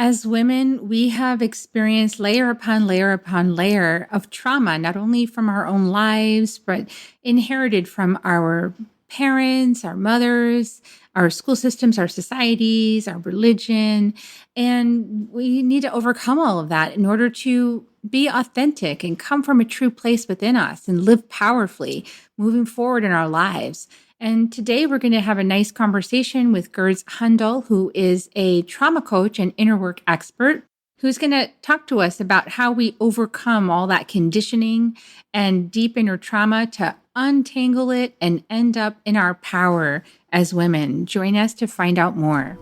As women, we have experienced layer upon layer upon layer of trauma, not only from our own lives, but inherited from our parents, our mothers, our school systems, our societies, our religion. And we need to overcome all of that in order to be authentic and come from a true place within us and live powerfully moving forward in our lives. And today we're going to have a nice conversation with Gurds Hundal, who is a trauma coach and inner work expert, who's going to talk to us about how we overcome all that conditioning and deep inner trauma to untangle it and end up in our power as women. Join us to find out more.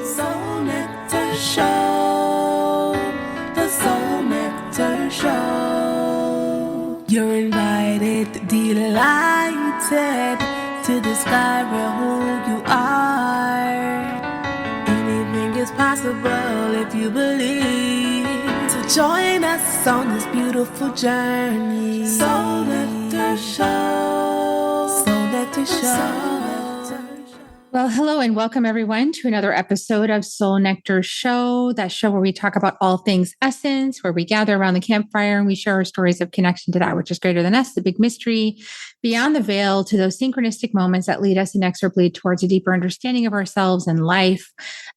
Soul Nectar Show, the Soul Nectar Show. You're invited, delighted to discover who you are. Anything is possible if you believe. So join us on this beautiful journey. Soul Nectar Show. Soul Nectar Show. Well, hello and welcome everyone to another episode of Soul Nectar Show, that show where we talk about all things essence, where we gather around the campfire and we share our stories of connection to that which is greater than us, the big mystery, beyond the veil, to those synchronistic moments that lead us inexorably towards a deeper understanding of ourselves and life.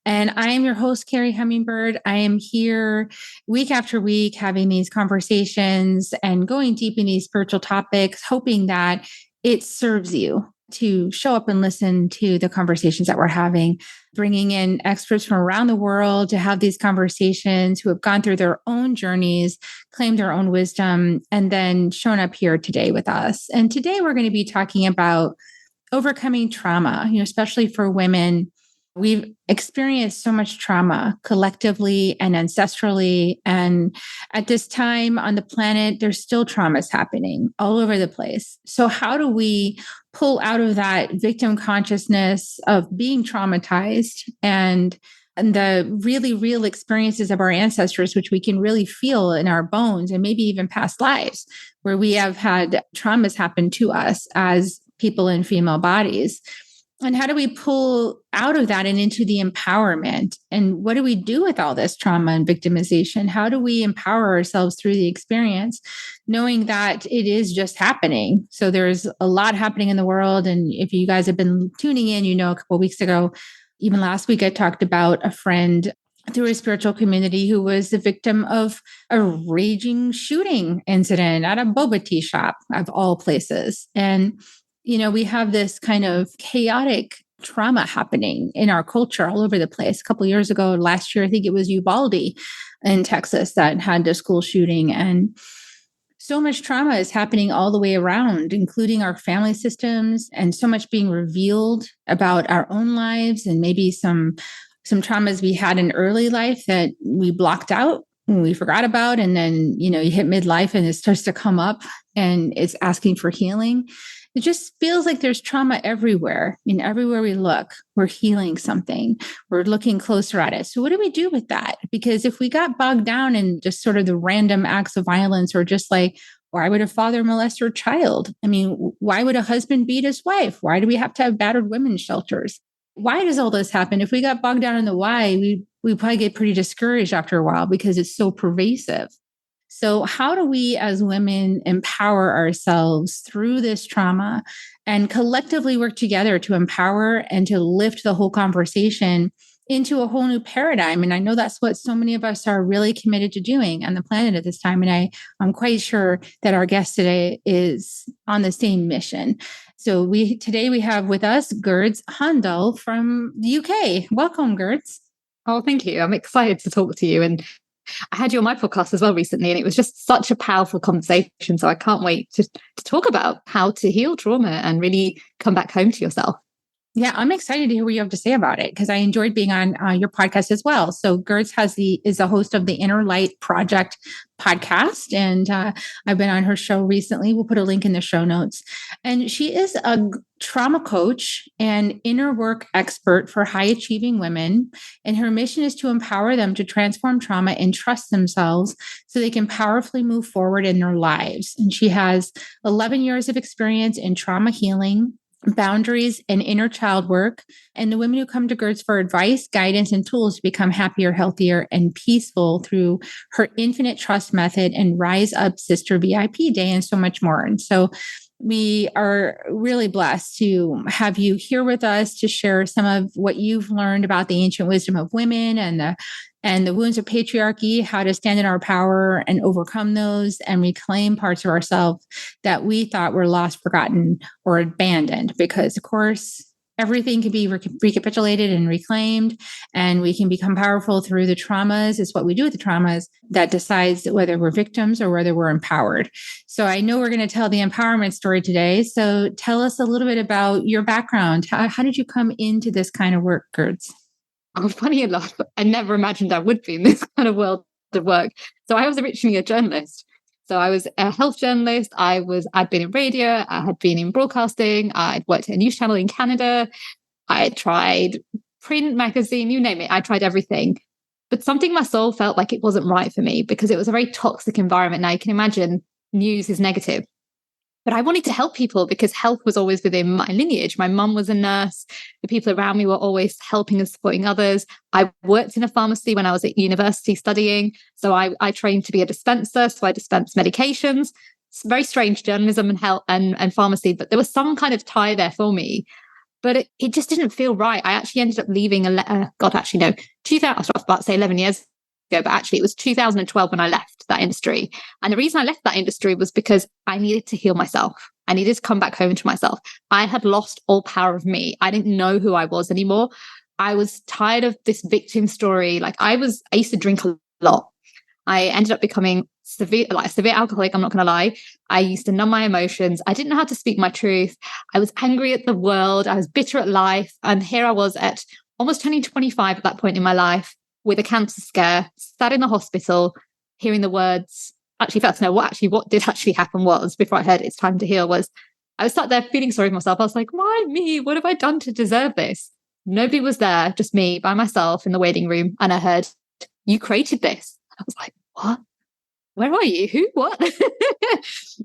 And I am your host, Carrie Hummingbird. I am here week after week having these conversations and going deep in these spiritual topics, hoping that it serves you to show up and listen to the conversations that we're having, bringing in experts from around the world to have these conversations who have gone through their own journeys, claimed their own wisdom, and then shown up here today with us. And today we're going to be talking about overcoming trauma, especially for women. We've experienced so much trauma collectively and ancestrally. And at this time on the planet, there's still traumas happening all over the place. So how do we pull out of that victim consciousness of being traumatized and the really real experiences of our ancestors, which we can really feel in our bones and maybe even past lives, where we have had traumas happen to us as people in female bodies? And how do we pull out of that and into the empowerment? And what do we do with all this trauma and victimization? How do we empower ourselves through the experience, knowing that it is just happening? So there's a lot happening in the world. And if you guys have been tuning in, a couple of weeks ago, even last week, I talked about a friend through a spiritual community who was the victim of a raging shooting incident at a boba tea shop, of all places. And we have this kind of chaotic trauma happening in our culture all over the place. A couple of years ago, last year, I think it was Uvalde in Texas that had the school shooting. And so much trauma is happening all the way around, including our family systems, and so much being revealed about our own lives and maybe some traumas we had in early life that we blocked out, we forgot about. And then, you hit midlife and it starts to come up and it's asking for healing. It just feels like there's trauma everywhere. Everywhere we look, we're healing something. We're looking closer at it. So what do we do with that? Because if we got bogged down in just sort of the random acts of violence, or just like, why would a father molest her child? Why would a husband beat his wife? Why do we have to have battered women's shelters? Why does all this happen? If we got bogged down in the why, we probably get pretty discouraged after a while because it's so pervasive. So how do we as women empower ourselves through this trauma and collectively work together to empower and to lift the whole conversation into a whole new paradigm? And I know that's what so many of us are really committed to doing on the planet at this time. And I'm quite sure that our guest today is on the same mission. So today we have with us Gurds Hundal from the UK. Welcome, Gurds. Oh, thank you. I'm excited to talk to you. And I had you on my podcast as well recently, and it was just such a powerful conversation. So I can't wait to talk about how to heal trauma and really come back home to yourself. Yeah, I'm excited to hear what you have to say about it because I enjoyed being on your podcast as well. So Gurds is the host of the Inner Light Project podcast, and I've been on her show recently. We'll put a link in the show notes. And she is a trauma coach and inner work expert for high achieving women. And her mission is to empower them to transform trauma and trust themselves so they can powerfully move forward in their lives. And she has 11 years of experience in trauma healing, boundaries, and inner child work, and the women who come to Gurds for advice, guidance, and tools to become happier, healthier, and peaceful through her infinite trust method and Rise Up Sister VIP Day, and so much more. And so we are really blessed to have you here with us to share some of what you've learned about the ancient wisdom of women and the wounds of patriarchy, how to stand in our power and overcome those and reclaim parts of ourselves that we thought were lost, forgotten, or abandoned. Because, of course, everything can be recapitulated and reclaimed, and we can become powerful through the traumas. It's what we do with the traumas that decides whether we're victims or whether we're empowered. So I know we're going to tell the empowerment story today. So tell us a little bit about your background. How did you come into this kind of work, Gurds? Oh, funny enough, I never imagined I would be in this kind of world of work. So I was originally a journalist. So I was a health journalist. I'd been in radio. I had been in broadcasting. I'd worked at a news channel in Canada. I tried print, magazine, you name it. I tried everything. But something in my soul felt like it wasn't right for me because it was a very toxic environment. Now you can imagine news is negative. But I wanted to help people because health was always within my lineage. My mum was a nurse. The people around me were always helping and supporting others. I worked in a pharmacy when I was at university studying. So I trained to be a dispenser. So I dispensed medications. It's very strange, journalism and health and pharmacy. But there was some kind of tie there for me. But it just didn't feel right. I actually ended up leaving 2000, I was about to say 11 years ago, but actually it was 2012 when I left that industry. And the reason I left that industry was because I needed to heal myself. I needed to come back home to myself. I had lost all power of me. I didn't know who I was anymore. I was tired of this victim story. Like I used to drink a lot. I ended up becoming a severe alcoholic. I'm not going to lie. I used to numb my emotions. I didn't know how to speak my truth. I was angry at the world. I was bitter at life. And here I was at almost turning 25 at that point in my life with a cancer scare, sat in the hospital, hearing the words. Actually, if I had to know what did actually happen was, before I heard it's time to heal, was I was sat there feeling sorry for myself. I was like, why me? What have I done to deserve this? Nobody was there, just me by myself in the waiting room. And I heard, you created this. I was like, what? Where are you? Who? What?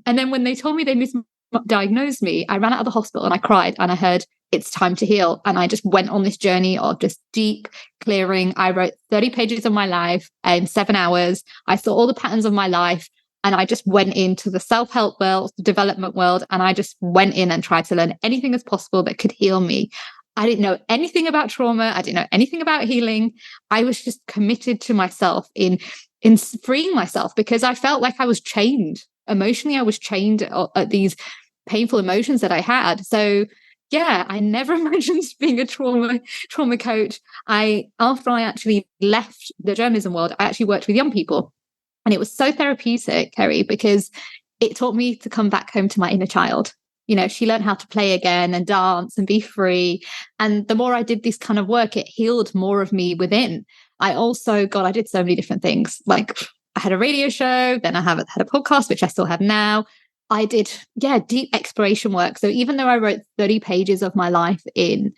And then when they told me they misdiagnosed me, I ran out of the hospital and I cried and I heard, it's time to heal. And I just went on this journey of just deep clearing. I wrote 30 pages of my life in 7 hours. I saw all the patterns of my life and I just went into the self-help world, the development world. And I just went in and tried to learn anything as possible that could heal me. I didn't know anything about trauma. I didn't know anything about healing. I was just committed to myself in freeing myself because I felt like I was chained. Emotionally, I was chained at these painful emotions that I had. So yeah, I never imagined being a trauma coach. After I actually left the journalism world, I actually worked with young people. And it was so therapeutic, Kerry, because it taught me to come back home to my inner child. You know, she learned how to play again and dance and be free. And the more I did this kind of work, it healed more of me within. I did so many different things. Like I had a radio show, then I had a podcast, which I still have now. I did, deep exploration work. So even though I wrote 30 pages of my life in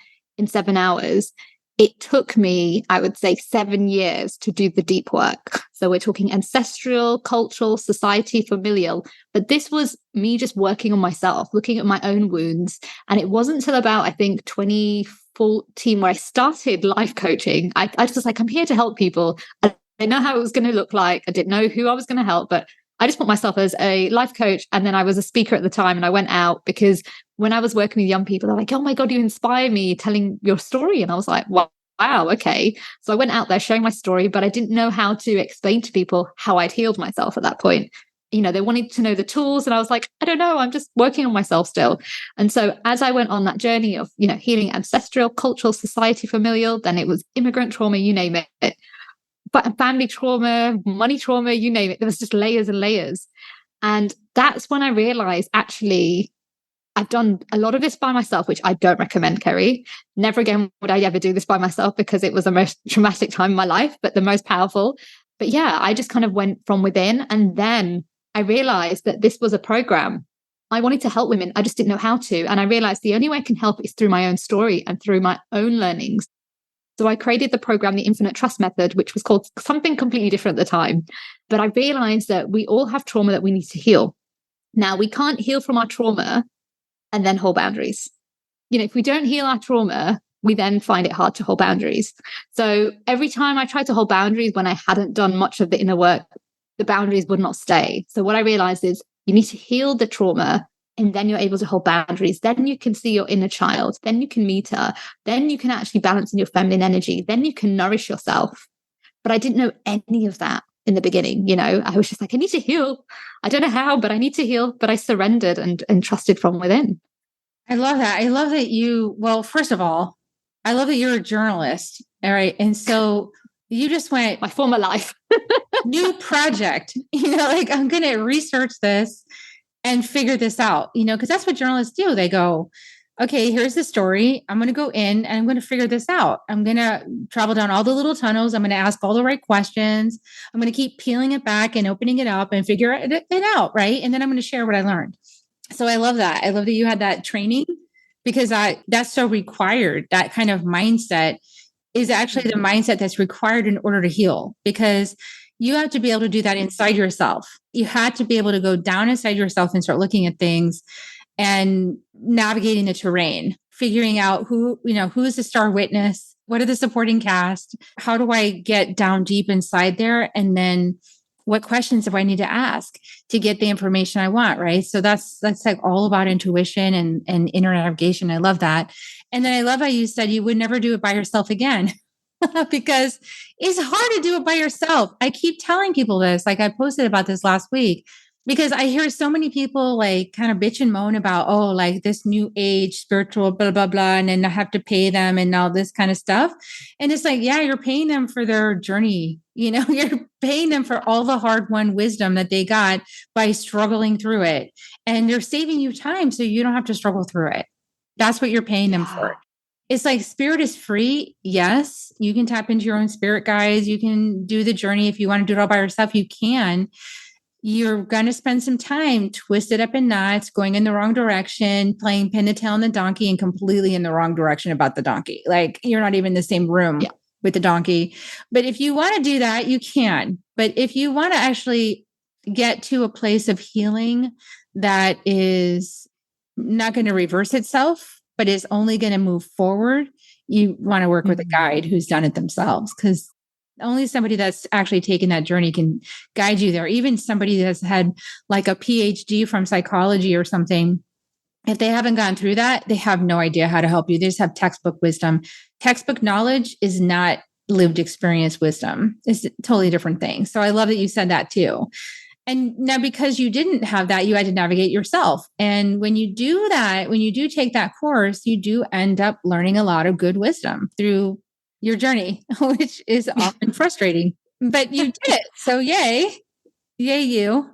7 hours, it took me, I would say, 7 years to do the deep work. So we're talking ancestral, cultural, society, familial. But this was me just working on myself, looking at my own wounds. And it wasn't until about, I think, 2014 where I started life coaching. I just was like, I'm here to help people. I didn't know how it was going to look like. I didn't know who I was going to help, but I just put myself as a life coach. And then I was a speaker at the time and I went out because when I was working with young people, they're like, oh my God, you inspire me telling your story. And I was like, wow, okay. So I went out there showing my story, but I didn't know how to explain to people how I'd healed myself at that point. You know, they wanted to know the tools. And I was like, I don't know, I'm just working on myself still. And so as I went on that journey of, healing ancestral, cultural, society, familial, then it was immigrant trauma, you name it. But family trauma, money trauma, you name it. There was just layers and layers. And that's when I realized, actually, I've done a lot of this by myself, which I don't recommend, Kerry. Never again would I ever do this by myself because it was the most traumatic time in my life, but the most powerful. But yeah, I just kind of went from within. And then I realized that this was a program. I wanted to help women. I just didn't know how to. And I realized the only way I can help is through my own story and through my own learnings. So I created the program, the Infinite Trust Method, which was called something completely different at the time. But I realized that we all have trauma that we need to heal. Now, we can't heal from our trauma and then hold boundaries. if we don't heal our trauma, we then find it hard to hold boundaries. So every time I tried to hold boundaries when I hadn't done much of the inner work, the boundaries would not stay. So what I realized is you need to heal the trauma, and then you're able to hold boundaries. Then you can see your inner child. Then you can meet her. Then you can actually balance in your feminine energy. Then you can nourish yourself. But I didn't know any of that in the beginning. I was just like, I need to heal. I don't know how, but I need to heal. But I surrendered and trusted from within. I love that. I love that well, first of all, I love that you're a journalist. All right. And so you just went my former life, new project, like I'm going to research this and figure this out, because that's what journalists do. They go, okay, here's the story. I'm going to go in and I'm going to figure this out. I'm going to travel down all the little tunnels. I'm going to ask all the right questions. I'm going to keep peeling it back and opening it up and figure it out. Right. And then I'm going to share what I learned. So I love that. I love that you had that training, because that's so required. That kind of mindset is actually the mindset that's required in order to heal, because you have to be able to do that inside yourself. You had to be able to go down inside yourself and start looking at things and navigating the terrain, figuring out who is the star witness, what are the supporting cast, how do I get down deep inside there, and then what questions do I need to ask to get the information I want, right? So that's like all about intuition and inner navigation. I love that. And then I love how you said you would never do it by yourself again, because it's hard to do it by yourself. I keep telling people this, like I posted about this last week, because I hear so many people like kind of bitch and moan about, oh, like this new age spiritual, blah, blah, blah. And then I have to pay them and all this kind of stuff. And it's like, yeah, you're paying them for their journey. You're paying them for all the hard-won wisdom that they got by struggling through it. And they're saving you time so you don't have to struggle through it. That's what you're paying them for. It's like spirit is free. Yes, you can tap into your own spirit guides. You can do the journey. If you want to do it all by yourself, you can. You're going to spend some time twisted up in knots, going in the wrong direction, playing pin the tail on the donkey, and completely in the wrong direction about the donkey. Like you're not even in the same room with the donkey. But if you want to do that, you can. But if you want to actually get to a place of healing that is not going to reverse itself, but is only going to move forward, you want to work with a guide who's done it themselves, because only somebody that's actually taken that journey can guide you there. Even somebody that's had like a PhD from psychology or something, if they haven't gone through that, they have no idea how to help you. They just have textbook wisdom. Textbook knowledge is not lived experience wisdom. It's a totally different thing. So I love that you said that too. And now, because you didn't have that, you had to navigate yourself. And when you do that, when you do take that course, you do end up learning a lot of good wisdom through your journey, which is often frustrating, but you did it. So yay you.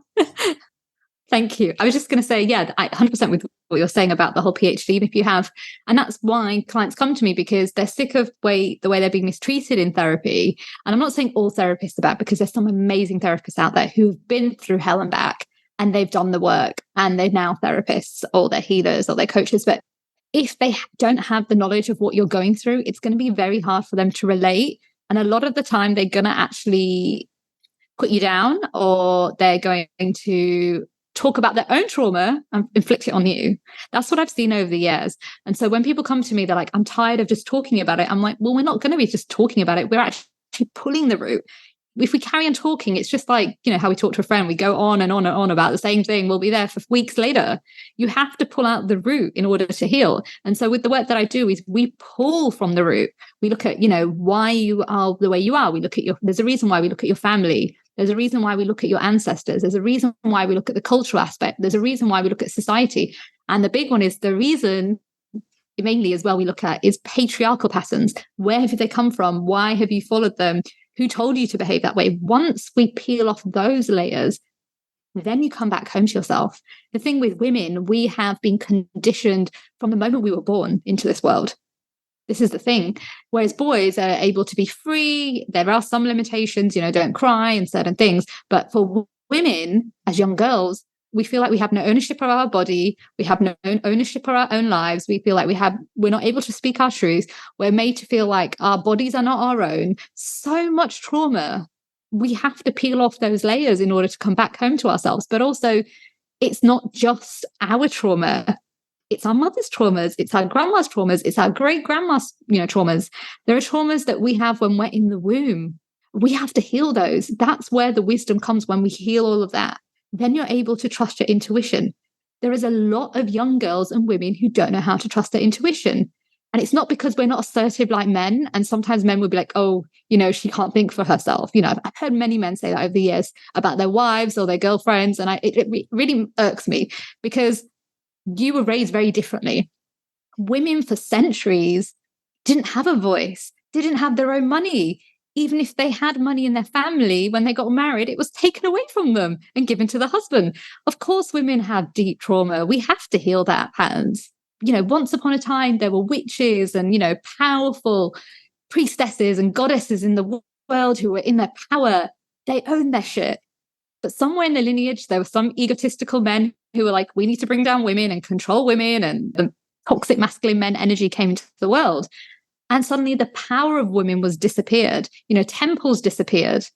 Thank you. I was just going to say, yeah, I 100% with what you're saying about the whole PhD. If you have, and that's why clients come to me, because they're sick of the way they're being mistreated in therapy. And I'm not saying all therapists are bad, because there's some amazing therapists out there who've been through hell and back, and they've done the work, and they're now therapists, or they're healers, or they're coaches. But if they don't have the knowledge of what you're going through, it's going to be very hard for them to relate. And a lot of the time, they're going to actually put you down, or they're going to talk about their own trauma and inflict it on you. That's what I've seen over the years. And so when people come to me, they're like, I'm tired of just talking about it. I'm like, well, we're not going to be just talking about it. We're actually pulling the root. If we carry on talking, it's just like, how we talk to a friend, we go on and on and on about the same thing. We'll be there for weeks later. You have to pull out the root in order to heal. And so with the work that I do is we pull from the root. We look at, why you are the way you are. We look at there's a reason why we look at your family. There's a reason why we look at your ancestors. There's a reason why we look at the cultural aspect. There's a reason why we look at society. And the big one is the reason mainly as well we look at is patriarchal patterns. Where have they come from? Why have you followed them? Who told you to behave that way? Once we peel off those layers, then you come back home to yourself. The thing with women, we have been conditioned from the moment we were born into this world. This is the thing. Whereas boys are able to be free. There are some limitations, don't cry and certain things. But for women, as young girls, we feel like we have no ownership of our body. We have no ownership of our own lives. We feel like we're not able to speak our truth. We're made to feel like our bodies are not our own. So much trauma. We have to peel off those layers in order to come back home to ourselves. But also, it's not just our trauma. It's our mother's traumas. It's our grandma's traumas. It's our great grandma's, traumas. There are traumas that we have when we're in the womb. We have to heal those. That's where the wisdom comes, when we heal all of that. Then you're able to trust your intuition. There is a lot of young girls and women who don't know how to trust their intuition. And it's not because we're not assertive like men. And sometimes men will be like, oh, she can't think for herself. I've heard many men say that over the years about their wives or their girlfriends. And it really irks me, because you were raised very differently. Women for centuries didn't have a voice, didn't have their own money. Even if they had money in their family, when they got married, it was taken away from them and given to the husband. Of course, women have deep trauma. We have to heal that patterns. Once upon a time, there were witches and, powerful priestesses and goddesses in the world who were in their power. They owned their shit. But somewhere in the lineage, there were some egotistical men who were like, we need to bring down women and control women, and the toxic masculine men energy came into the world. And suddenly the power of women was disappeared. Temples disappeared.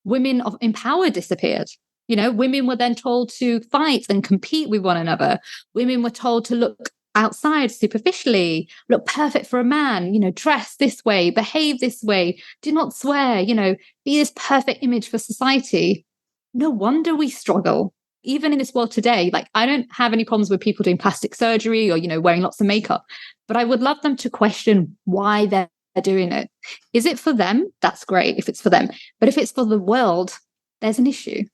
Women in power disappeared. Women were then told to fight and compete with one another. Women were told to look outside superficially, look perfect for a man, dress this way, behave this way, do not swear, be this perfect image for society. No wonder we struggle. Even in this world today, like, I don't have any problems with people doing plastic surgery or, wearing lots of makeup, but I would love them to question why they're doing it. Is it for them? That's great if it's for them. But if it's for the world, there's an issue,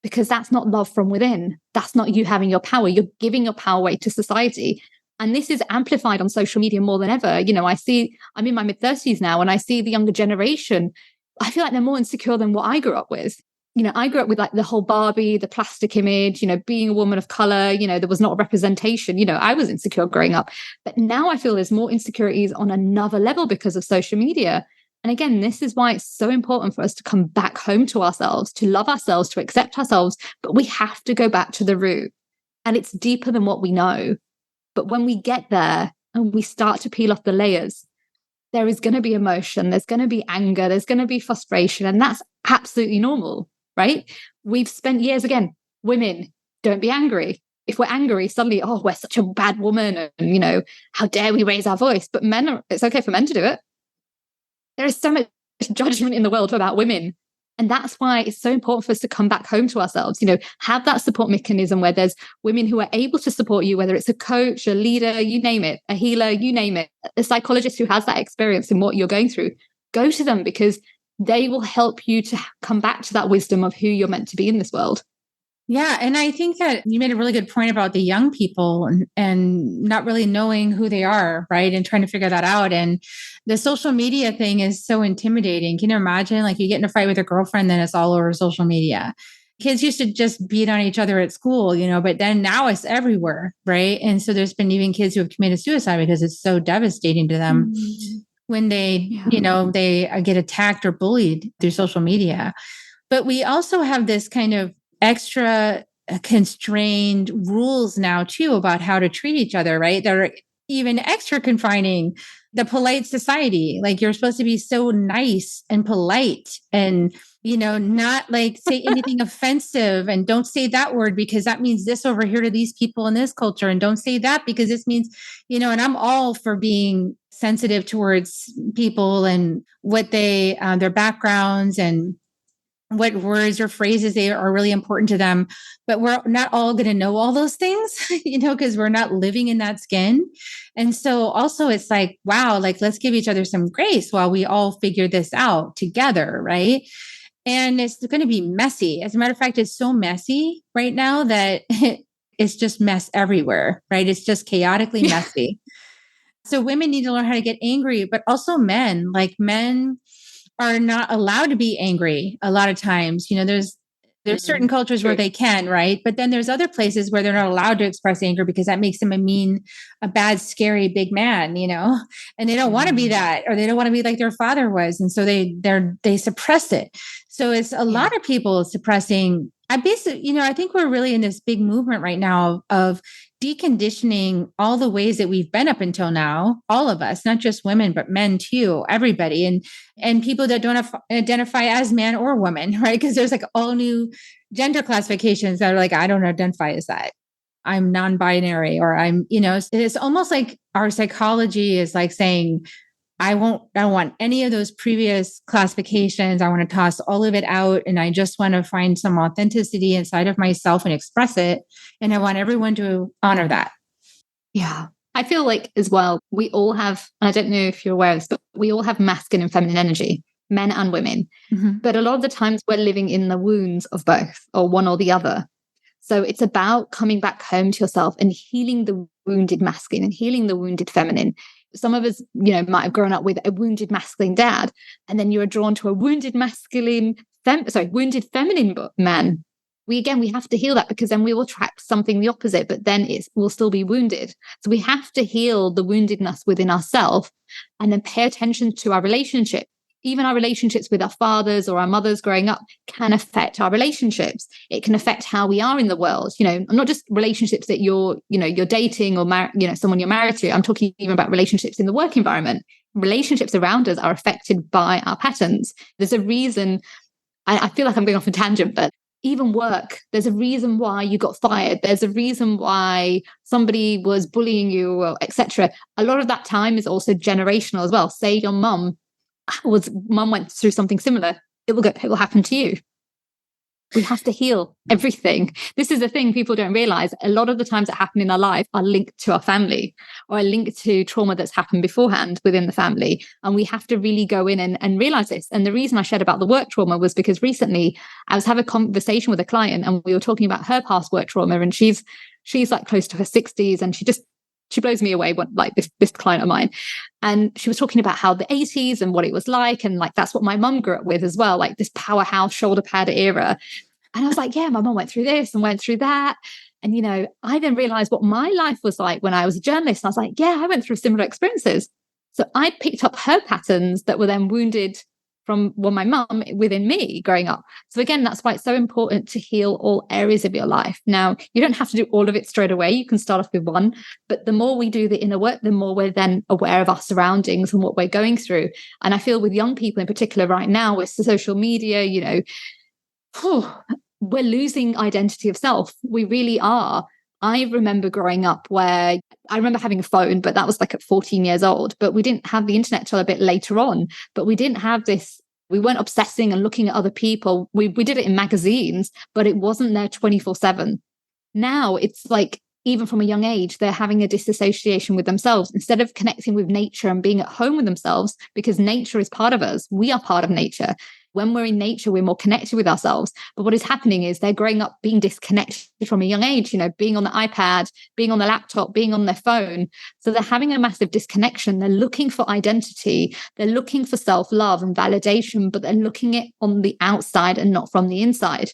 because that's not love from within. That's not you having your power. You're giving your power away to society. And this is amplified on social media more than ever. I'm in my mid-30s now, and I see the younger generation. I feel like they're more insecure than what I grew up with. I grew up with like the whole Barbie, the plastic image, being a woman of color, there was not a representation. I was insecure growing up. But now I feel there's more insecurities on another level because of social media. And again, this is why it's so important for us to come back home to ourselves, to love ourselves, to accept ourselves. But we have to go back to the root. And it's deeper than what we know. But when we get there and we start to peel off the layers, there is going to be emotion, there's going to be anger, there's going to be frustration. And that's absolutely normal. Right? We've spent years, again, women, don't be angry. If we're angry, suddenly, oh, we're such a bad woman. And, how dare we raise our voice? But it's okay for men to do it. There is so much judgment in the world about women. And that's why it's so important for us to come back home to ourselves, have that support mechanism where there's women who are able to support you, whether it's a coach, a leader, you name it, a healer, you name it, a psychologist who has that experience in what you're going through. Go to them, because they will help you to come back to that wisdom of who you're meant to be in this world. Yeah. And I think that you made a really good point about the young people and not really knowing who they are, right? And trying to figure that out. And the social media thing is so intimidating. Can you imagine, like, you get in a fight with a girlfriend, then it's all over social media. Kids used to just beat on each other at school, but then now it's everywhere, right? And so there's been even kids who have committed suicide because it's so devastating to them. Mm-hmm. When they, they get attacked or bullied through social media. But we also have this kind of extra constrained rules now too about how to treat each other, right? That are even extra confining. The polite society, like, you're supposed to be so nice and polite and, not like say anything offensive, and don't say that word because that means this over here to these people in this culture. And don't say that because this means, and I'm all for being sensitive towards people and what they, their backgrounds and what words or phrases they are really important to them. But we're not all going to know all those things, because we're not living in that skin. And so also it's like, wow, like, let's give each other some grace while we all figure this out together. Right. And it's going to be messy. As a matter of fact, it's so messy right now that it's just mess everywhere. Right. It's just chaotically messy. So women need to learn how to get angry, but also men, are not allowed to be angry a lot of times. There's certain cultures where they can, right? But then there's other places where they're not allowed to express anger because that makes them a bad, scary big man, and they don't want to be that, or they don't want to be like their father was. And so they suppress it. So it's a lot of people suppressing. I think we're really in this big movement right now of deconditioning all the ways that we've been up until now, all of us, not just women, but men too, everybody. And people that don't identify as man or woman, right? Because there's like all new gender classifications that are like, I don't identify as that. I'm non-binary, or I'm, it's almost like our psychology is like saying, I don't want any of those previous classifications. I want to toss all of it out. And I just want to find some authenticity inside of myself and express it. And I want everyone to honor that. Yeah. I feel like as well, we all have, I don't know if you're aware of this, but we all have masculine and feminine energy, men and women. Mm-hmm. But a lot of the times we're living in the wounds of both, or one or the other. So it's about coming back home to yourself and healing the wounded masculine and healing the wounded feminine. Some of us, might have grown up with a wounded masculine dad, and then you're drawn to a wounded wounded feminine man. We have to heal that, because then we will attract something the opposite, but then we'll still be wounded. So we have to heal the woundedness within ourselves, and then pay attention to our relationship. Even our relationships with our fathers or our mothers growing up can affect our relationships. It can affect how we are in the world. Not just relationships that you're dating or someone you're married to. I'm talking even about relationships in the work environment. Relationships around us are affected by our patterns. There's a reason. I feel like I'm going off a tangent, but even work, there's a reason why you got fired. There's a reason why somebody was bullying you, etc. A lot of that time is also generational as well. Say your mum went through something similar, it will happen to you. We have to heal everything. This is the thing people don't realize. A lot of the times that happen in our life are linked to our family, or are linked to trauma that's happened beforehand within the family. And we have to really go in and realize this. And the reason I shared about the work trauma was because recently I was having a conversation with a client, and we were talking about her past work trauma. And she's like close to her 60s, and she blows me away, like this client of mine. And she was talking about how the 80s and what it was like. And like, that's what my mum grew up with as well, like this powerhouse shoulder pad era. And I was like, yeah, my mum went through this and went through that. And, I then realized what my life was like when I was a journalist. And I was like, yeah, I went through similar experiences. So I picked up her patterns that were then wounded from my mum within me growing up. So again, that's why it's so important to heal all areas of your life. Now, you don't have to do all of it straight away. You can start off with one, but the more we do the inner work, the more we're then aware of our surroundings and what we're going through. And I feel with young people in particular right now with social media, we're losing identity of self. We really are. I remember growing up where I remember having a phone, but that was like at 14 years old. But we didn't have the internet till a bit later on. But we didn't have this. We weren't obsessing and looking at other people. We did it in magazines, but it wasn't there 24/7. Now it's like, even from a young age, they're having a disassociation with themselves instead of connecting with nature and being at home with themselves, because nature is part of us. We are part of nature. When we're in nature, we're more connected with ourselves. But what is happening is they're growing up being disconnected from a young age, being on the iPad, being on the laptop, being on their phone. So they're having a massive disconnection. They're looking for identity. They're looking for self-love and validation, but they're looking it on the outside and not from the inside.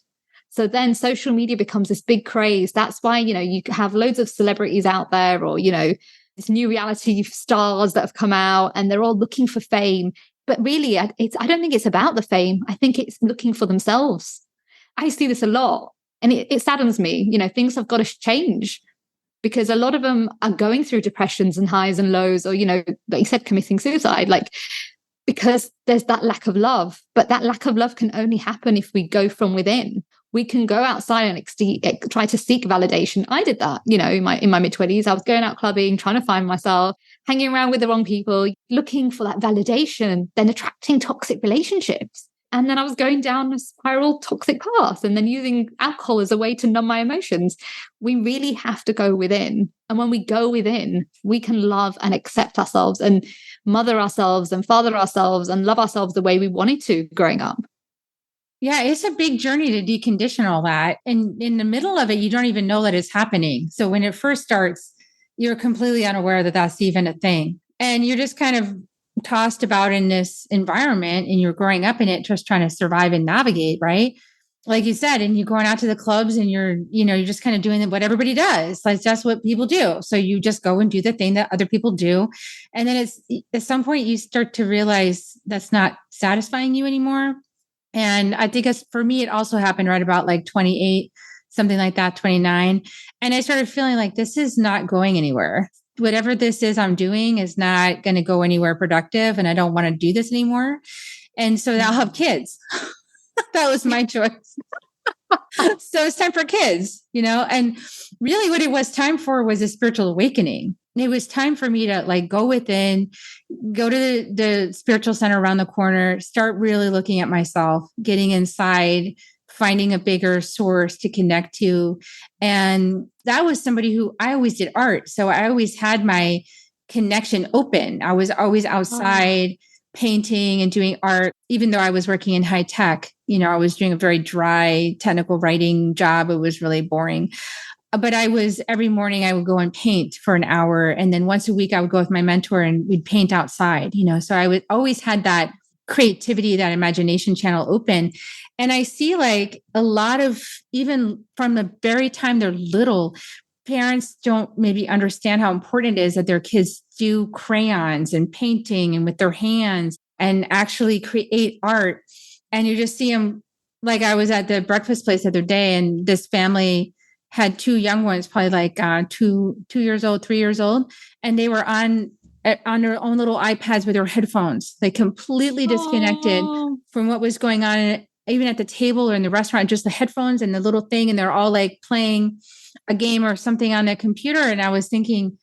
So then social media becomes this big craze. That's why, you have loads of celebrities out there, or, this new reality stars that have come out, and they're all looking for fame. But really, I don't think it's about the fame. I think it's looking for themselves. I see this a lot, and it saddens me. Things have got to change, because a lot of them are going through depressions and highs and lows, or, like you said, committing suicide, because there's that lack of love. But that lack of love can only happen if we go from within. We can go outside and try to seek validation. I did that, in my mid-20s. I was going out clubbing, trying to find myself, hanging around with the wrong people, looking for that validation, then attracting toxic relationships. And then I was going down a spiral toxic path, and then using alcohol as a way to numb my emotions. We really have to go within. And when we go within, we can love and accept ourselves and mother ourselves and father ourselves and love ourselves the way we wanted to growing up. Yeah, it's a big journey to decondition all that. And in the middle of it, you don't even know that it's happening. So when it first starts, you're completely unaware that that's even a thing. And you're just kind of tossed about in this environment, and you're growing up in it, just trying to survive and navigate, right? Like you said, and you're going out to the clubs, and you're just kind of doing what everybody does. Like, that's what people do. So you just go and do the thing that other people do. And then it's at some point you start to realize that's not satisfying you anymore. And I think for me, it also happened right about like 28, something like that, 29. And I started feeling like this is not going anywhere. Whatever this is I'm doing is not going to go anywhere productive. And I don't want to do this anymore. And so I'll have kids. That was my choice. So it's time for kids, and really what it was time for was a spiritual awakening. It was time for me to like go within, go to the spiritual center around the corner, start really looking at myself, getting inside, finding a bigger source to connect to. And that was somebody who I always did art. So I always had my connection open. I was always outside painting and doing art, even though I was working in high tech. I was doing a very dry technical writing job. It was really boring. But every morning I would go and paint for an hour. And then once a week I would go with my mentor and we'd paint outside, So I would always had that creativity, that imagination channel open. And I see like a lot of, even from the very time they're little, parents don't maybe understand how important it is that their kids do crayons and painting and with their hands and actually create art. And you just see them, like I was at the breakfast place the other day and this family had two young ones, probably like 2 years old, 3 years old. And they were on their own little iPads with their headphones, like completely disconnected from what was going on, even at the table or in the restaurant, just the headphones and the little thing. And they're all like playing a game or something on their computer. And I was thinking,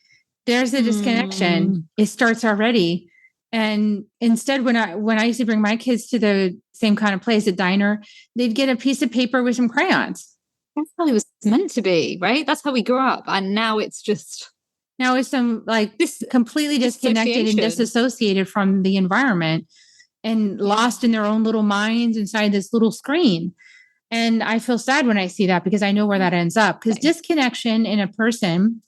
there's a disconnection. It starts already. And instead, when I used to bring my kids to the same kind of place, a diner, they'd get a piece of paper with some crayons. That's how it was meant to be, right? That's how we grew up. And now it's some like this completely disconnected and disassociated from the environment and lost in their own little minds inside this little screen. And I feel sad when I see that because I know where that ends up. Because disconnection in a person,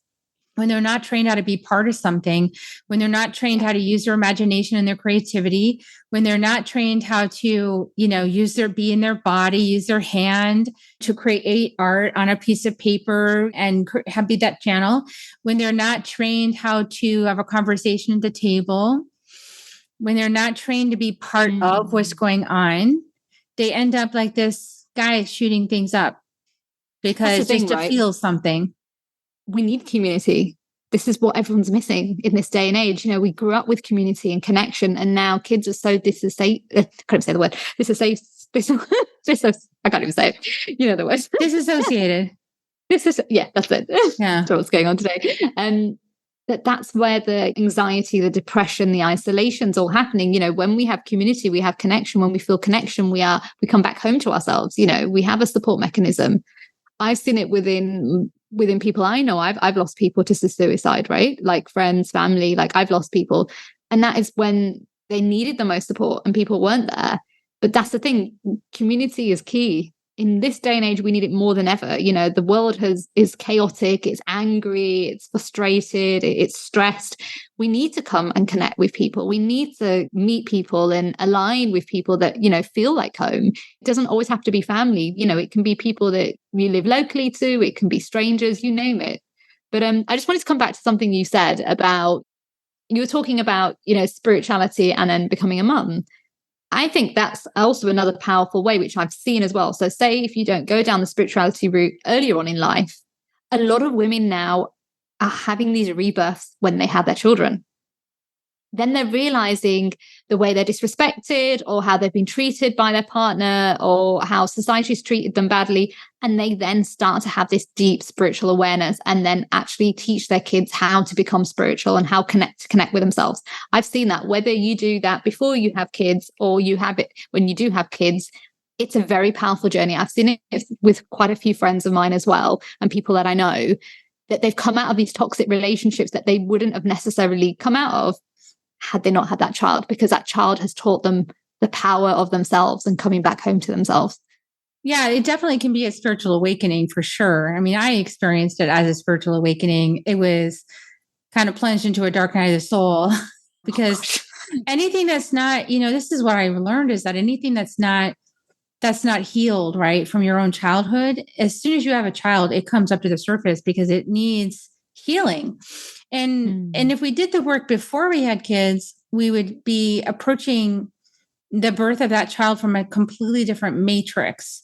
when they're not trained how to be part of something, when they're not trained how to use their imagination and their creativity, when they're not trained how to, be in their body, use their hand to create art on a piece of paper and be that channel, when they're not trained how to have a conversation at the table, when they're not trained to be part of what's going on, they end up like this guy shooting things up because just to feel something. We need community. This is what everyone's missing in this day and age. We grew up with community and connection, and now kids are so I can't say the word. I can't even say it. You know the word. Disassociated. That's it. Yeah. That's what's going on today. And that's where the anxiety, the depression, the isolation's all happening. When we have community, we have connection. When we feel connection, we come back home to ourselves. We have a support mechanism. I've seen it within people I know. I've lost people to suicide, right? Like friends, family, like I've lost people. And that is when they needed the most support and people weren't there. But that's the thing. Community is key. In this day and age, we need it more than ever. The world is chaotic, it's angry, it's frustrated, it's stressed. We need to come and connect with people. We need to meet people and align with people that, feel like home. It doesn't always have to be family. It can be people that you live locally to, it can be strangers, you name it. But I just wanted to come back to something you said about, you were talking about, spirituality and then becoming a mum. I think that's also another powerful way, which I've seen as well. So say if you don't go down the spirituality route earlier on in life, a lot of women now are having these rebirths when they have their children. Then they're realizing the way they're disrespected or how they've been treated by their partner or how society's treated them badly. And they then start to have this deep spiritual awareness and then actually teach their kids how to become spiritual and how to connect with themselves. I've seen that whether you do that before you have kids or you have it when you do have kids, it's a very powerful journey. I've seen it with quite a few friends of mine as well and people that I know that they've come out of these toxic relationships that they wouldn't have necessarily come out of had they not had that child, because that child has taught them the power of themselves and coming back home to themselves. Yeah, it definitely can be a spiritual awakening for sure. I mean, I experienced it as a spiritual awakening. It was kind of plunged into a dark night of the soul because anything that's not, this is what I learned is that anything that's not healed, right, from your own childhood, as soon as you have a child, it comes up to the surface because it needs healing. And if we did the work before we had kids, we would be approaching the birth of that child from a completely different matrix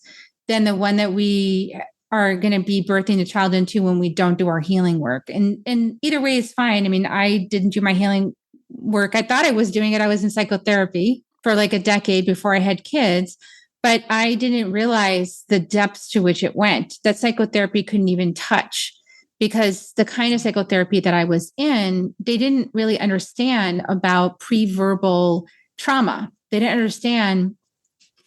than the one that we are going to be birthing the child into when we don't do our healing work. And either way is fine. I mean, I didn't do my healing work. I thought I was doing it. I was in psychotherapy for like a decade before I had kids, but I didn't realize the depths to which it went that psychotherapy couldn't even touch. because the kind of psychotherapy that I was in, they didn't really understand about pre-verbal trauma. They didn't understand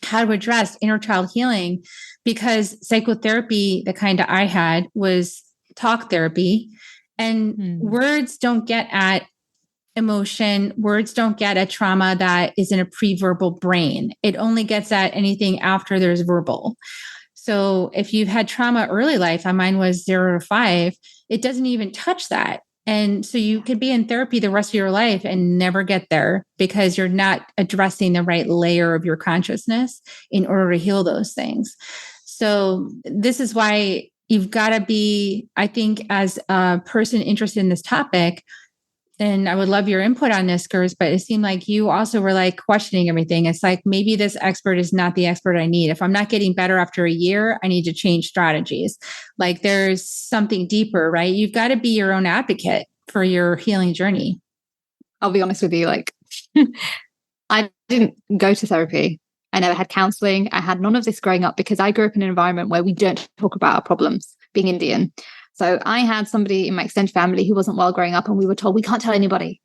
how to address inner child healing, because psychotherapy, the kind that I had, was talk therapy, and words don't get at emotion. Words don't get at trauma that is in a pre-verbal brain. It only gets at anything after there's verbal. So if you've had trauma early life, and mine was 0 to 5, it doesn't even touch that. And so you could be in therapy the rest of your life and never get there, because you're not addressing the right layer of your consciousness in order to heal those things. So this is why you've got to be, I think, as a person interested in this topic, and I would love your input on this, Gurds, but it seemed like you also were like questioning everything. It's like, maybe this expert is not the expert I need. If I'm not getting better after a year, I need to change strategies. Like, there's something deeper, right? You've got to be your own advocate for your healing journey. I'll be honest with you, like, I didn't go to therapy. I never had counseling. I had none of this growing up, because I grew up in an environment where we don't talk about our problems, being Indian. So I had somebody in my extended family who wasn't well growing up, and we were told we can't tell anybody.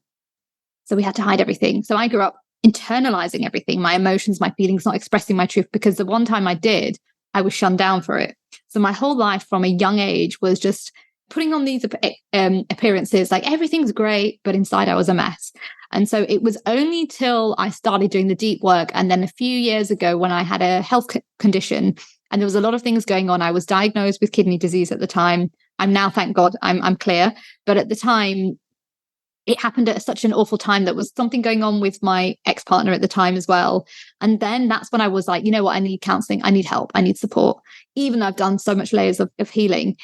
So we had to hide everything. So I grew up internalizing everything, my emotions, my feelings, not expressing my truth, because the one time I did, I was shunned down for it. So my whole life from a young age was just putting on these appearances like everything's great, but inside I was a mess. And so it was only till I started doing the deep work, and then a few years ago when I had a health condition and there was a lot of things going on. I was diagnosed with kidney disease at the time. I'm now, thank God, I'm clear. But at the time, it happened at such an awful time. There was something going on with my ex-partner at the time as well. And then that's when I was like, you know what, I need counseling. I need help. I need support. Even though I've done so much layers of healing.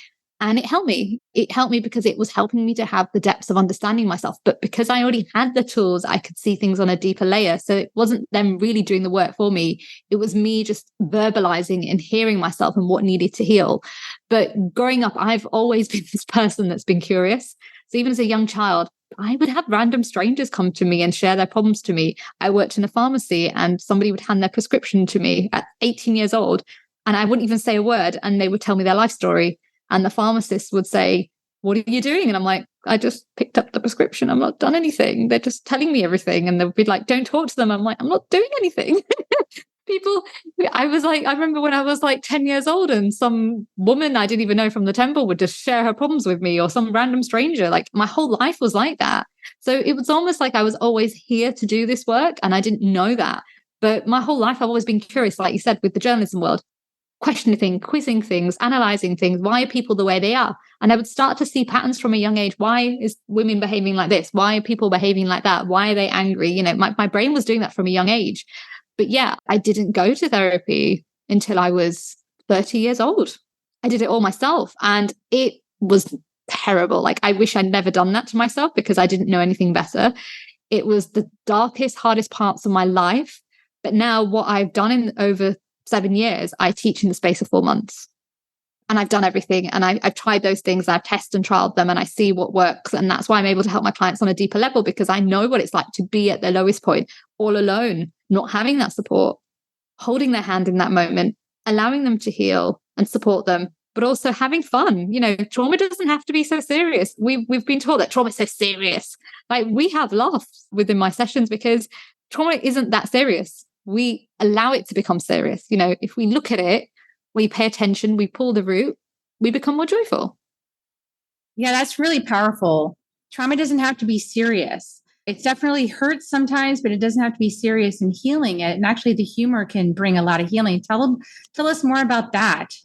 And it helped me. It helped me because it was helping me to have the depths of understanding myself. But because I already had the tools, I could see things on a deeper layer. So it wasn't them really doing the work for me. It was me just verbalizing and hearing myself and what needed to heal. But growing up, I've always been this person that's been curious. So even as a young child, I would have random strangers come to me and share their problems to me. I worked in a pharmacy and somebody would hand their prescription to me at 18 years old, and I wouldn't even say a word, and they would tell me their life story. And the pharmacist would say, "What are you doing?" And I'm like, "I just picked up the prescription. I'm not done anything. They're just telling me everything." And they would be like, "Don't talk to them." I'm like, "I'm not doing anything." People, I remember when I was like 10 years old and some woman I didn't even know from the temple would just share her problems with me, or some random stranger. Like, my whole life was like that. So it was almost like I was always here to do this work, and I didn't know that. But my whole life I've always been curious, like you said, with the journalism world, questioning things, quizzing things, analyzing things. Why are people the way they are? And I would start to see patterns from a young age. Why is women behaving like this? Why are people behaving like that? Why are they angry? You know, my brain was doing that from a young age. But yeah, I didn't go to therapy until I was 30 years old. I did it all myself, and it was terrible. Like, I wish I'd never done that to myself, because I didn't know anything better. It was the darkest, hardest parts of my life. But now what I've done in over 7 years, I teach in the space of 4 months. And I've done everything, and I've tried those things. I've tested and trialed them, and I see what works. And that's why I'm able to help my clients on a deeper level, because I know what it's like to be at their lowest point, all alone, not having that support, holding their hand in that moment, allowing them to heal and support them, but also having fun. You know, trauma doesn't have to be so serious. We've been taught that trauma is so serious. Like, we have laughs within my sessions because trauma isn't that serious. We allow it to become serious. You know, if we look at it, we pay attention, we pull the root, we become more joyful. Yeah, that's really powerful. Trauma doesn't have to be serious. It definitely hurts sometimes, but it doesn't have to be serious in healing it. And actually, the humor can bring a lot of healing. Tell us more about that.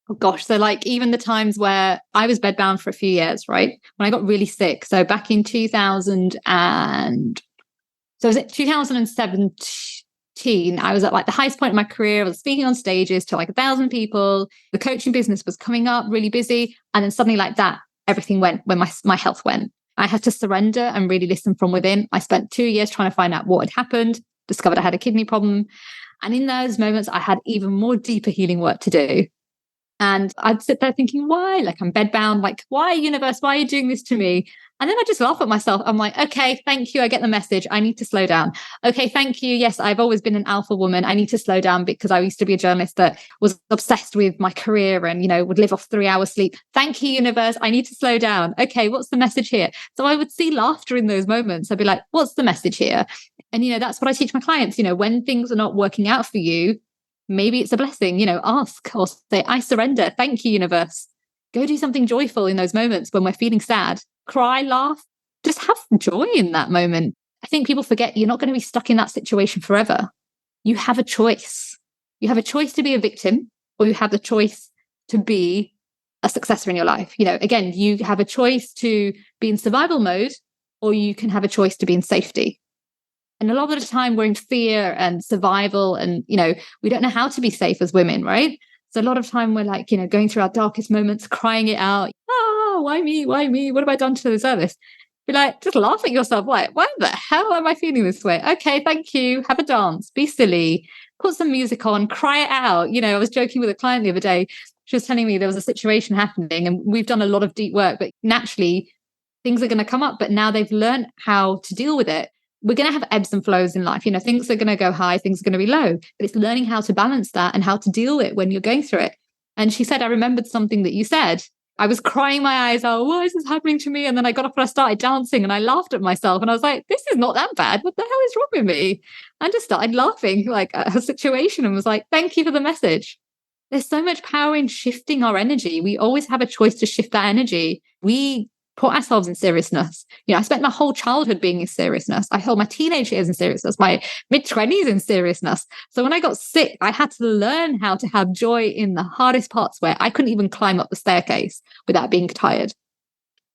Oh gosh. So like, even the times where I was bedbound for a few years, right? When I got really sick. So back in 2017, I was at like the highest point in my career. I was speaking on stages to like 1,000 people. The coaching business was coming up, really busy. And then suddenly, like that, everything went when my health went. I had to surrender and really listen from within. I spent 2 years trying to find out what had happened, discovered I had a kidney problem. And in those moments, I had even more deeper healing work to do. And I'd sit there thinking, why? Like, I'm bedbound. Like, why, universe? Why are you doing this to me? And then I just laugh at myself. I'm like, okay, thank you. I get the message. I need to slow down. Okay, thank you. Yes, I've always been an alpha woman. I need to slow down because I used to be a journalist that was obsessed with my career and, would live off 3 hours sleep. Thank you, universe. I need to slow down. Okay, what's the message here? So I would see laughter in those moments. I'd be like, what's the message here? And, that's what I teach my clients. When things are not working out for you, maybe it's a blessing, ask or say, I surrender. Thank you, universe. Go do something joyful in those moments when we're feeling sad. Cry, laugh, just have joy in that moment. I think people forget you're not going to be stuck in that situation forever. You have a choice. You have a choice to be a victim, or you have the choice to be a successor in your life. Again, you have a choice to be in survival mode, or you can have a choice to be in safety. And a lot of the time we're in fear and survival and, we don't know how to be safe as women, right? So a lot of time we're like, going through our darkest moments, crying it out. Why me? Why me? What have I done to deserve this? Be like, just laugh at yourself. Like, why the hell am I feeling this way? Okay, thank you. Have a dance. Be silly. Put some music on. Cry it out. I was joking with a client the other day. She was telling me there was a situation happening and we've done a lot of deep work, but naturally things are going to come up. But now they've learned how to deal with it. We're going to have ebbs and flows in life. Things are going to go high, things are going to be low. But it's learning how to balance that and how to deal with it when you're going through it. And she said, I remembered something that you said. I was crying my eyes out. Why is this happening to me? And then I got up and I started dancing and I laughed at myself. And I was like, this is not that bad. What the hell is wrong with me? I just started laughing at her situation and was like, thank you for the message. There's so much power in shifting our energy. We always have a choice to shift that energy. We put ourselves in seriousness. I spent my whole childhood being in seriousness. I held my teenage years in seriousness, my mid-20s in seriousness. So when I got sick, I had to learn how to have joy in the hardest parts where I couldn't even climb up the staircase without being tired.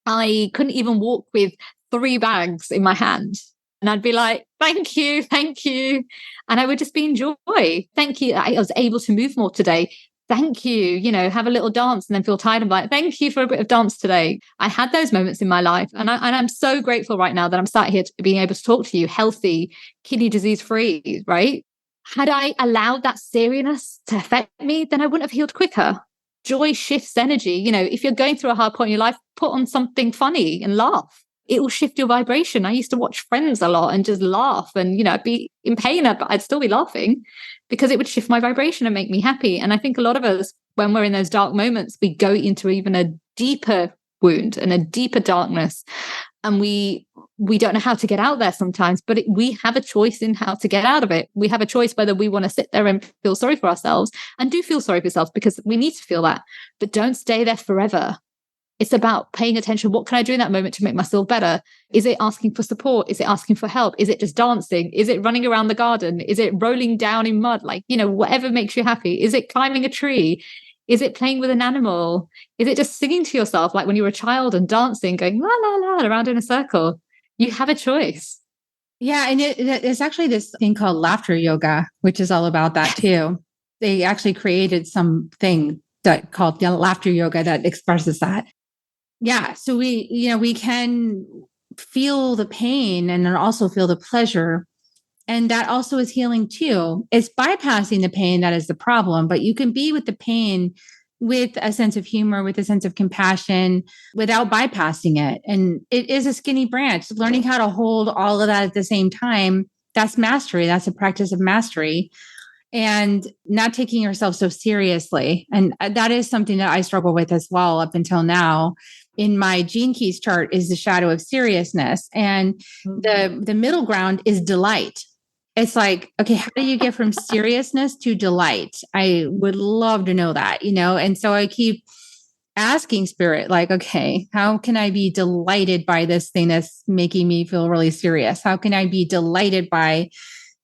I couldn't even walk with 3 bags in my hand. And I'd be like, thank you, thank you. And I would just be in joy. Thank you. I was able to move more today. Thank you, have a little dance and then feel tired. I'm like, thank you for a bit of dance today. I had those moments in my life. And I'm so grateful right now that I'm sat here being able to talk to you healthy, kidney disease free, right? Had I allowed that seriousness to affect me, then I wouldn't have healed quicker. Joy shifts energy. If you're going through a hard point in your life, put on something funny and laugh. It will shift your vibration. I used to watch Friends a lot and just laugh and, I'd be in pain, but I'd still be laughing because it would shift my vibration and make me happy. And I think a lot of us, when we're in those dark moments, we go into even a deeper wound and a deeper darkness. And we don't know how to get out there sometimes, but we have a choice in how to get out of it. We have a choice whether we want to sit there and feel sorry for ourselves, and do feel sorry for yourself because we need to feel that, but don't stay there forever. It's about paying attention. What can I do in that moment to make myself better? Is it asking for support? Is it asking for help? Is it just dancing? Is it running around the garden? Is it rolling down in mud? Whatever makes you happy. Is it climbing a tree? Is it playing with an animal? Is it just singing to yourself like when you were a child and dancing, going la, la, la, around in a circle? You have a choice. Yeah. And it's actually this thing called laughter yoga, which is all about that too. They actually created something called laughter yoga that expresses that. Yeah. So we can feel the pain and then also feel the pleasure. And that also is healing too. It's bypassing the pain that is the problem, but you can be with the pain with a sense of humor, with a sense of compassion, without bypassing it. And it is a skinny branch. Learning how to hold all of that at the same time, that's mastery. That's a practice of mastery. And not taking yourself so seriously. And that is something that I struggle with as well up until now. In my Gene Keys chart is the shadow of seriousness. And the middle ground is delight. It's like, okay, how do you get from seriousness to delight? I would love to know that, And so I keep asking spirit, like, okay, how can I be delighted by this thing that's making me feel really serious? How can I be delighted by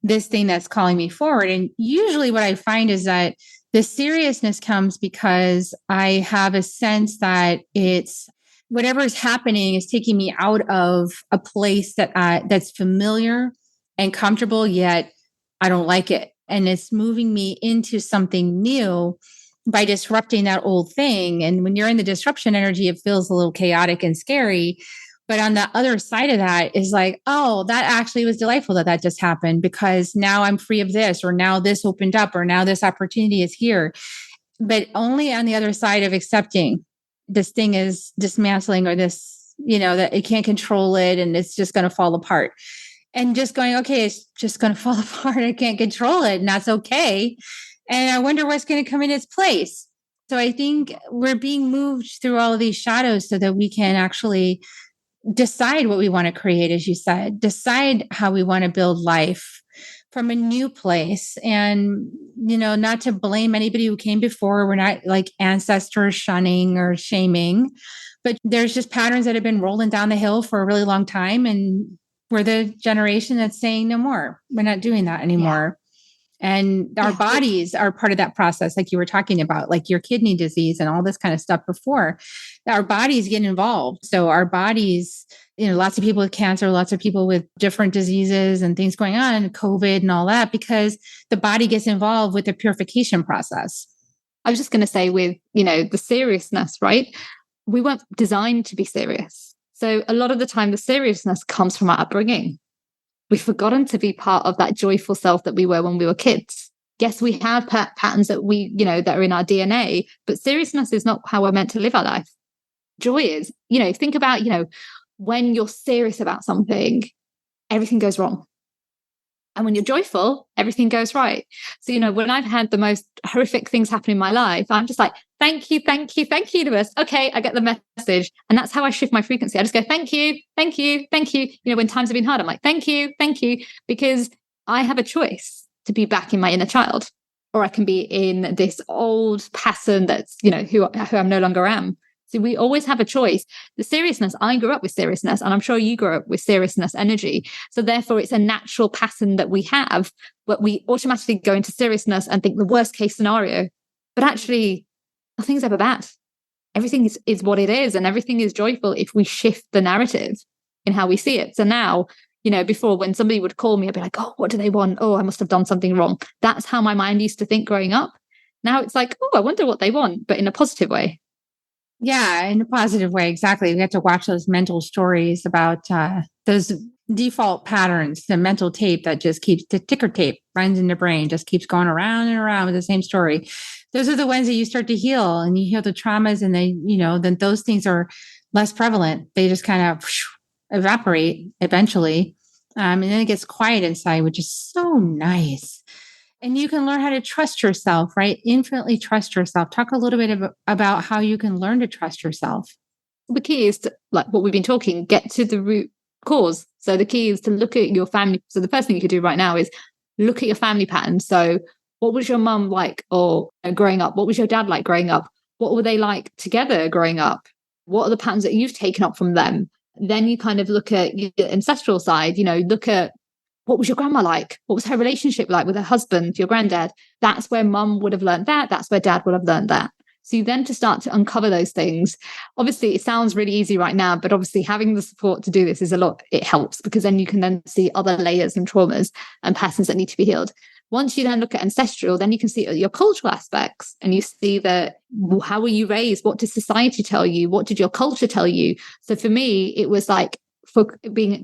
this thing that's calling me forward? And usually what I find is that the seriousness comes because I have a sense that it's whatever is happening is taking me out of a place that's familiar and comfortable, yet I don't like it. And it's moving me into something new by disrupting that old thing. And when you're in the disruption energy, it feels a little chaotic and scary. But on the other side of that is like, oh, that actually was delightful that just happened because now I'm free of this, or now this opened up, or now this opportunity is here. but only on the other side of accepting this thing is dismantling, or this, that it can't control it and it's just going to fall apart. And just going, okay, it's just going to fall apart. I can't control it. And that's okay. And I wonder what's going to come in its place. So I think we're being moved through all of these shadows so that we can actually decide what we want to create, as you said, decide how we want to build life from a new place. And, not to blame anybody who came before. We're not like ancestors shunning or shaming, but there's just patterns that have been rolling down the hill for a really long time. And we're the generation that's saying no more. We're not doing that anymore. And our bodies are part of that process, like you were talking about, like your kidney disease and all this kind of stuff before. Our bodies get involved. So our bodies, lots of people with cancer, lots of people with different diseases and things going on, COVID and all that, because the body gets involved with the purification process. I was just going to say with, the seriousness, right? We weren't designed to be serious. So a lot of the time, the seriousness comes from our upbringing. We've forgotten to be part of that joyful self that we were when we were kids. Yes, we have patterns that that are in our DNA, but seriousness is not how we're meant to live our life. Joy is, think about, when you're serious about something, everything goes wrong. And when you're joyful, everything goes right. So, when I've had the most horrific things happen in my life, I'm just like, thank you, thank you, thank you, universe. Okay, I get the message. And that's how I shift my frequency. I just go, thank you, thank you, thank you. When times have been hard, I'm like, thank you, because I have a choice to be back in my inner child, or I can be in this old pattern that's, who I'm no longer am. So we always have a choice. The seriousness, I grew up with seriousness, and I'm sure you grew up with seriousness energy. So therefore, it's a natural pattern that we have, but we automatically go into seriousness and think the worst case scenario. But actually, nothing's ever bad. Everything is what it is, and everything is joyful if we shift the narrative in how we see it. So now, before when somebody would call me, I'd be like, oh, what do they want? Oh, I must have done something wrong. That's how my mind used to think growing up. Now it's like, oh, I wonder what they want, but in a positive way. Yeah, in a positive way. Exactly. We have to watch those mental stories about those default patterns, the mental tape that just keeps, the ticker tape runs in the brain, just keeps going around and around with the same story. Those are the ones that you start to heal, and you heal the traumas, and they, then those things are less prevalent. They just kind of evaporate eventually. And then it gets quiet inside, which is so nice. And you can learn how to trust yourself, right? Infinitely trust yourself. Talk a little bit about how you can learn to trust yourself. The key is to, like what we've been talking, get to the root cause. So the key is to look at your family. So the first thing you could do right now is look at your family patterns. So what was your mum like or growing up? What was your dad like growing up? What were they like together growing up? What are the patterns that you've taken up from them? Then you kind of look at your ancestral side, look at what was your grandma like? What was her relationship like with her husband, your granddad? That's where mum would have learned that. That's where dad would have learned that. So you then to start to uncover those things. Obviously, it sounds really easy right now, but obviously having the support to do this is a lot. It helps because then you can then see other layers and traumas and patterns that need to be healed. Once you then look at ancestral, then you can see your cultural aspects, and you see that, well, how were you raised? What did society tell you? What did your culture tell you? So for me, it was like, for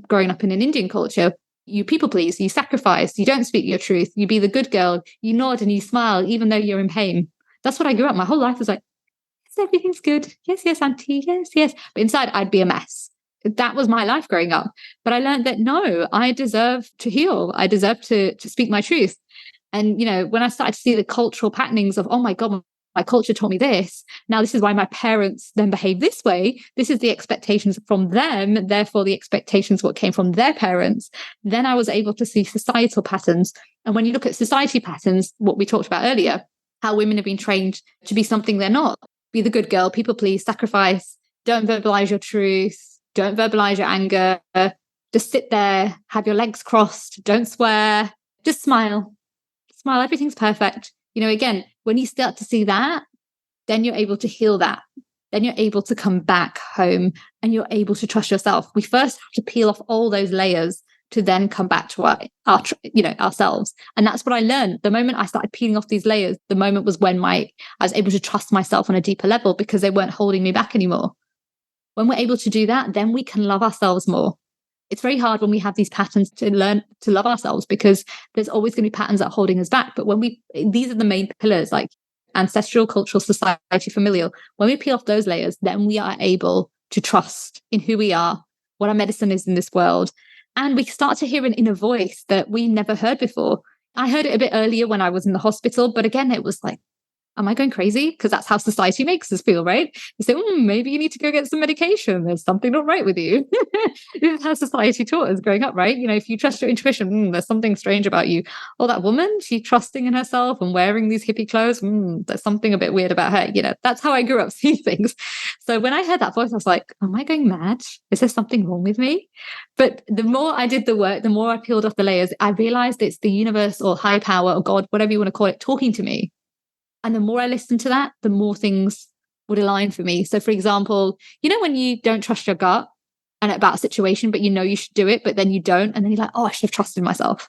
growing up in an Indian culture, you people please, you sacrifice, you don't speak your truth, you be the good girl, you nod and you smile even though you're in pain. That's what I grew up. My whole life was like, yes, everything's good. Yes, yes, auntie. Yes, yes. But inside I'd be a mess. That was my life growing up. But I learned that no, I deserve to heal. I deserve to speak my truth. And, when I started to see the cultural patternings of, oh my God, my culture taught me this. Now this is why my parents then behave this way. This is the expectations from them. Therefore, the expectations what came from their parents. Then I was able to see societal patterns. And when you look at society patterns, what we talked about earlier, how women have been trained to be something they're not. Be the good girl, people please, sacrifice, don't verbalize your truth, don't verbalize your anger, just sit there, have your legs crossed, don't swear, just smile. Smile, everything's perfect. Again, when you start to see that, then you're able to heal that. Then you're able to come back home and you're able to trust yourself. We first have to peel off all those layers to then come back to ourselves. And that's what I learned. The moment I started peeling off these layers, the moment was when I was able to trust myself on a deeper level because they weren't holding me back anymore. When we're able to do that, then we can love ourselves more. It's very hard when we have these patterns to learn to love ourselves because there's always going to be patterns that are holding us back. But these are the main pillars, like ancestral, cultural, society, familial, when we peel off those layers, then we are able to trust in who we are, what our medicine is in this world. And we start to hear an inner voice that we never heard before. I heard it a bit earlier when I was in the hospital, but again, it was like, am I going crazy? Because that's how society makes us feel, right? You say, maybe you need to go get some medication. There's something not right with you. This is how society taught us growing up, right? If you trust your intuition, there's something strange about you. Or that woman, she's trusting in herself and wearing these hippie clothes. There's something a bit weird about her. That's how I grew up seeing things. So when I heard that voice, I was like, am I going mad? Is there something wrong with me? But the more I did the work, the more I peeled off the layers, I realized it's the universe or high power or God, whatever you want to call it, talking to me. And the more I listened to that, the more things would align for me. So, for example, when you don't trust your gut and about a situation, but you should do it, but then you don't. And then you're like, I should have trusted myself.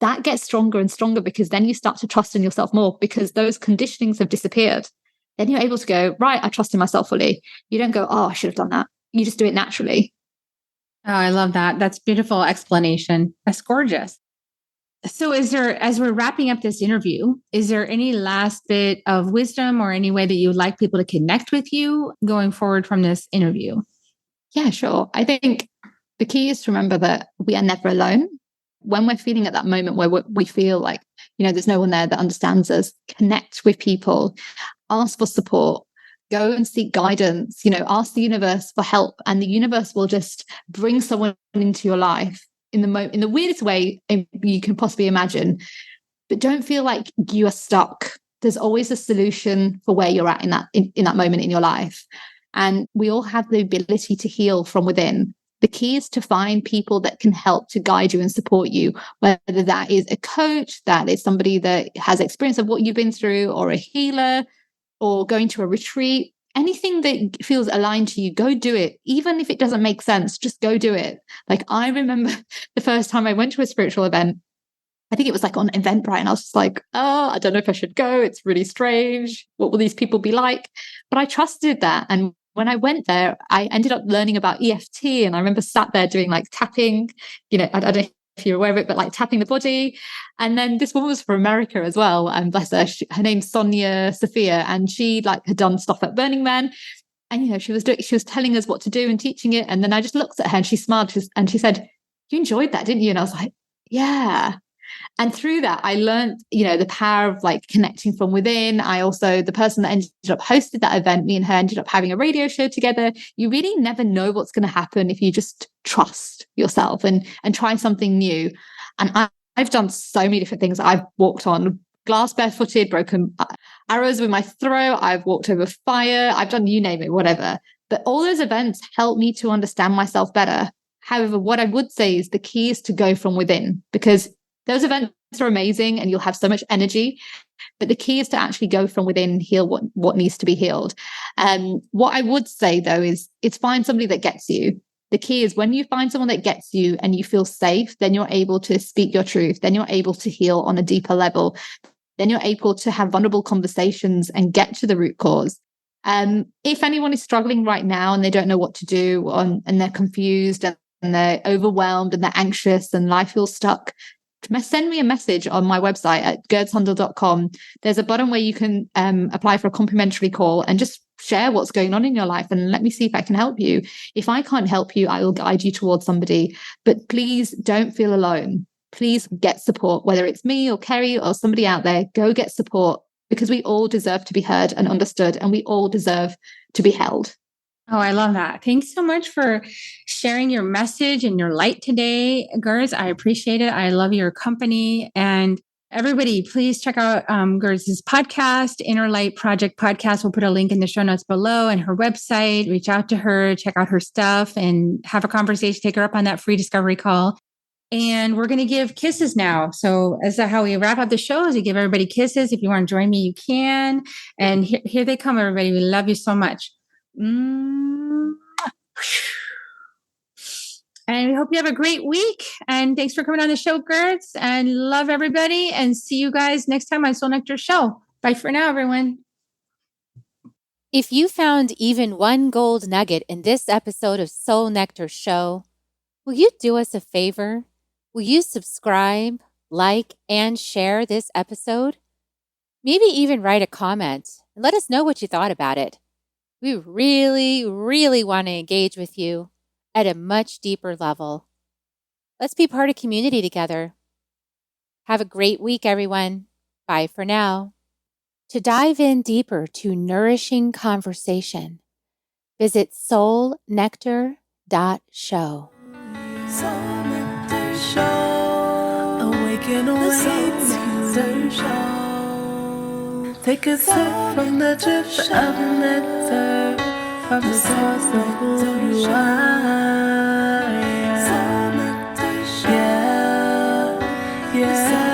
That gets stronger and stronger because then you start to trust in yourself more because those conditionings have disappeared. Then you're able to go, right, I trust in myself fully. You don't go, I should have done that. You just do it naturally. Oh, I love that. That's beautiful explanation. That's gorgeous. So as we're wrapping up this interview, is there any last bit of wisdom or any way that you would like people to connect with you going forward from this interview? Yeah, sure. I think the key is to remember that we are never alone. When we're feeling at that moment where we feel like, there's no one there that understands us, connect with people, ask for support, go and seek guidance, ask the universe for help, and the universe will just bring someone into your life in the weirdest way you can possibly imagine. But don't feel like you are stuck. There's always a solution for where you're at in that moment in your life. And we all have the ability to heal from within. The key is to find people that can help to guide you and support you, whether that is a coach, that is somebody that has experience of what you've been through, or a healer, or going to a retreat. Anything that feels aligned to you, go do it. Even if it doesn't make sense, just go do it. Like I remember the first time I went to a spiritual event, I think it was like on Eventbrite, and I was just like, I don't know if I should go. It's really strange. What will these people be like? But I trusted that. And when I went there, I ended up learning about EFT. And I remember sat there doing like tapping, I don't know if you're aware of it, but like tapping the body. And then this woman was from America as well. And bless her, her name's Sonia Sophia. And she had done stuff at Burning Man. And, she was telling us what to do and teaching it. And then I just looked at her and she smiled and she said, you enjoyed that, didn't you? And I was like, yeah. And through that, I learned, the power of like connecting from within. The person that ended up hosted that event, me and her ended up having a radio show together. You really never know what's going to happen if you just trust yourself and try something new. And I've done so many different things. I've walked on glass barefooted, broken arrows with my throat. I've walked over fire. I've done, you name it, whatever. But all those events helped me to understand myself better. However, what I would say is the key is to go from within, because those events are amazing and you'll have so much energy, but the key is to actually go from within and heal what needs to be healed. What I would say though is find somebody that gets you. The key is when you find someone that gets you and you feel safe, then you're able to speak your truth. Then you're able to heal on a deeper level. Then you're able to have vulnerable conversations and get to the root cause. If anyone is struggling right now and they don't know what to do and they're confused and they're overwhelmed and they're anxious and life feels stuck, send me a message on my website at gurdshandal.com. There's a button where you can apply for a complimentary call and just share what's going on in your life and let me see if I can help you. If I can't help you, I will guide you towards somebody. But please don't feel alone. Please get support, whether it's me or Kerry or somebody out there. Go get support, because we all deserve to be heard and understood, and we all deserve to be held. Oh, I love that. Thanks so much for sharing your message and your light today, Gurds. I appreciate it. I love your company. And everybody, please check out Gurds' podcast, Inner Light Project Podcast. We'll put a link in the show notes below, and her website. Reach out to her, check out her stuff, and have a conversation. Take her up on that free discovery call. And we're going to give kisses now. So as how we wrap up the show is we give everybody kisses. If you want to join me, you can. And here they come, everybody. We love you so much. And we hope you have a great week. And thanks for coming on the show, Gurds. And love everybody. And see you guys next time on Soul Nectar Show. Bye for now, everyone. If you found even one gold nugget in this episode of Soul Nectar Show, will you do us a favor? Will you subscribe, like, and share this episode? Maybe even write a comment and let us know what you thought about it. We really, really want to engage with you at a much deeper level. Let's be part of community together. Have a great week, everyone. Bye for now. To dive in deeper to nourishing conversation, visit soulnectar.show. Soul Nectar Show. Awaken away to show. Take a sip from the drip of nectar, from the source of who you are. Soul Nectar Show. Yeah, yeah.